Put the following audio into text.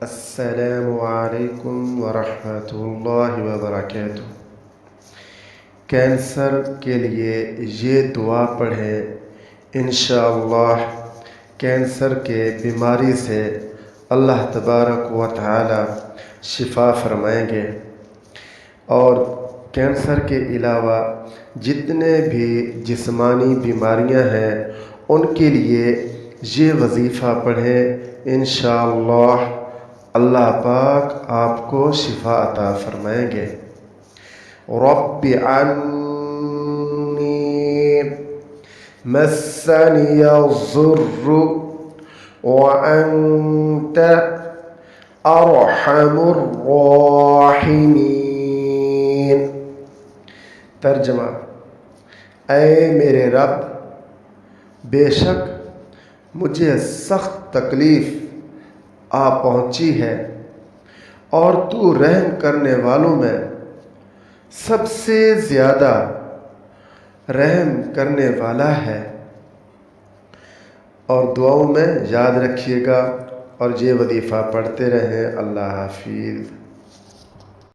السلام علیکم ورحمۃ اللہ وبرکاتہ۔ کینسر کے لیے یہ دعا پڑھیں، انشاءاللہ کینسر کے بیماری سے اللہ تبارک و تعالی شفا فرمائیں گے۔ اور کینسر کے علاوہ جتنے بھی جسمانی بیماریاں ہیں ان کے لیے یہ وظیفہ پڑھیں، انشاءاللہ اللہ پاک آپ کو شفا عطا فرمائیں گے۔ رب عنی مسنی الضر وانت ارحم الراحمین۔ ترجمہ: اے میرے رب، بے شک مجھے سخت تکلیف آ پہنچی ہے اور تو رحم کرنے والوں میں سب سے زیادہ رحم کرنے والا ہے۔ اور دعاؤں میں یاد رکھیے گا اور یہ وظیفہ پڑھتے رہیں۔ اللہ حافظ۔